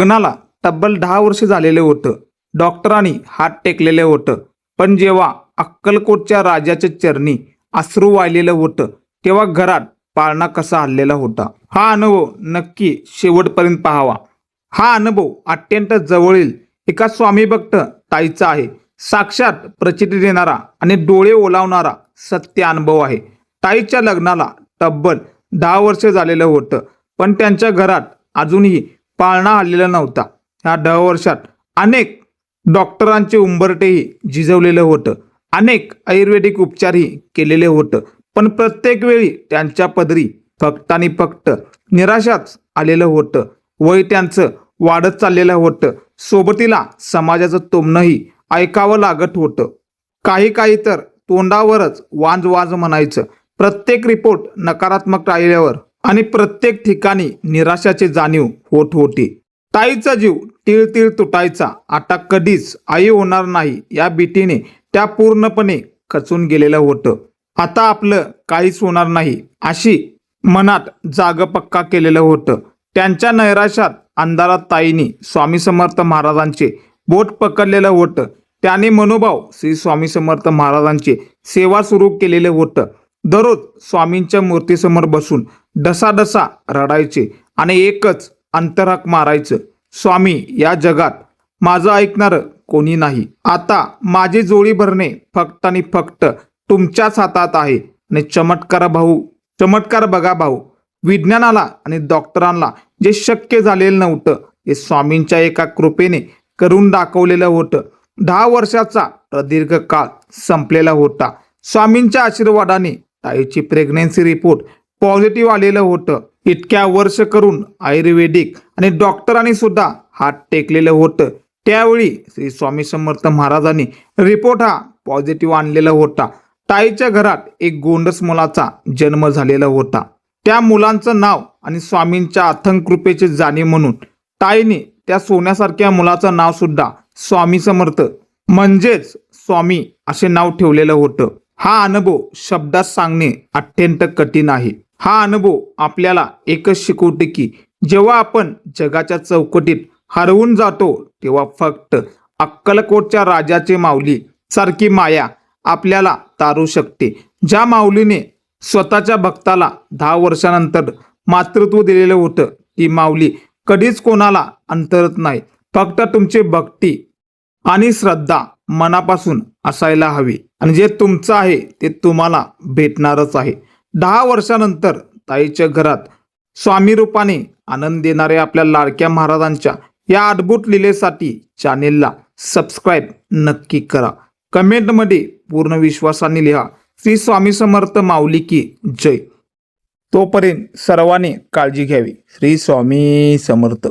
लग्नाला तब्बल 10 वर्ष झालेले होतं. डॉक्टरांनी हात टेकलेले होतं. पण जेव्हा अक्कलकोटच्या राजाच्या चरणी अश्रू वाहिलेलं होतं तेव्हा घरात पाळणा कसा हललेला होता. हा अनुभव नक्की शेवटपर्यंत पाहावा. हा अनुभव अत्यंत जवळील एका स्वामी भक्त ताईचा आहे. साक्षात प्रचिती देणारा आणि डोळे ओलावणारा सत्य अनुभव आहे. ताईच्या लग्नाला तब्बल 10 वर्ष झालेलं होतं. पण त्यांच्या घरात अजूनही पाळणा हललेला नव्हता. ह्या 10 वर्षात अनेक डॉक्टरांचे उंबरटेही झिजवलेलं होतं. अनेक आयुर्वेदिक उपचारही केलेले होतं. पण प्रत्येक वेळी त्यांच्या पदरी फक्त आणि फक्त निराशाच आलेलं होतं. वय त्यांचं वाढत चाललेलं होतं. सोबतीला समाजाचं टोमणंही ऐकावं लागत होतं. काही तर तोंडावरच वांज वांज म्हणायचं. प्रत्येक रिपोर्ट नकारात्मक राहिल्यावर आणि प्रत्येक ठिकाणी निराशाची जाणीव होत होती. ताईचा जीव तीळ तीळ तुटायचा. आता कधीच आई होणार नाही या भीतीने त्या पूर्णपणे खचून गेलेलं होतं. आता आपलं काहीच होणार नाही अशी मनात जाग पक्का केलेलं होतं. त्यांच्या नैराश्यात अंधारात ताईंनी स्वामी समर्थ महाराजांचे बोट पकडलेलं होतं. त्याने मनोभाव श्री स्वामी समर्थ महाराजांची सेवा सुरू केलेले होतं. दररोज स्वामींच्या मूर्तीसमोर बसून डसाडसा रडायचे आणि एकच अंतरहाक मारायचं, स्वामी, या जगात माझं ऐकणारं कोणी नाही. आता माझी जोडी भरणे फक्त आणि फक्त तुमच्याच हातात आहे. आणि चमत्कार बघा भाऊ, विज्ञानाला आणि डॉक्टरांना जे शक्य झालेलं नव्हतं ते स्वामींच्या एका कृपेने करून दाखवलेलं होतं. 10 वर्षाचा प्रदीर्घ काळ संपलेला होता. स्वामींच्या आशीर्वादाने ताईची प्रेग्नन्सी रिपोर्ट पॉझिटिव्ह आलेलं होतं. इतक्या वर्ष करून आयुर्वेदिक आणि डॉक्टरांनी सुद्धा हात टेकलेलं होतं. त्यावेळी श्री स्वामी समर्थ महाराजांनी रिपोर्ट हा पॉझिटिव्ह आणलेला होता. ताईच्या घरात एक गोंडस मुलाचा जन्म झालेला होता. त्या मुलांचं नाव आणि स्वामींच्या अथंग कृपेची जाणीव म्हणून ताईने त्या सोन्यासारख्या मुलाचं नाव सुद्धा स्वामी समर्थ म्हणजेच स्वामी असे नाव ठेवलेलं होतं. हा अनुभव शब्दात सांगणे अत्यंत कठीण आहे. हा अनुभव आपल्याला एकच शिकवते की जेव्हा आपण जगाच्या चौकटीत हरवून जातो तेव्हा फक्त अक्कलकोटच्या राजाचे माऊली सारखी माया आपल्याला तारू शकते. ज्या माऊलीने स्वतःच्या भक्ताला 10 वर्षानंतर मातृत्व दिलेलं होतं ती माऊली कधीच कोणाला अंतरत नाही. फक्त तुमची भक्ती आणि श्रद्धा मनापासून असायला हवी आणि जे तुमचं आहे ते तुम्हाला भेटणारच आहे. 10 वर्षानंतर ताईच्या घरात स्वामी रूपाने आनंद देणाऱ्या आपल्या लाडक्या महाराजांच्या या अद्भुत लीलेसाठी चॅनेलला सबस्क्राईब नक्की करा. कमेंटमध्ये पूर्ण विश्वासाने लिहा, श्री स्वामी समर्थ माऊली की जय. तोपर्यंत सर्वांनी काळजी घ्यावी. श्री स्वामी समर्थ.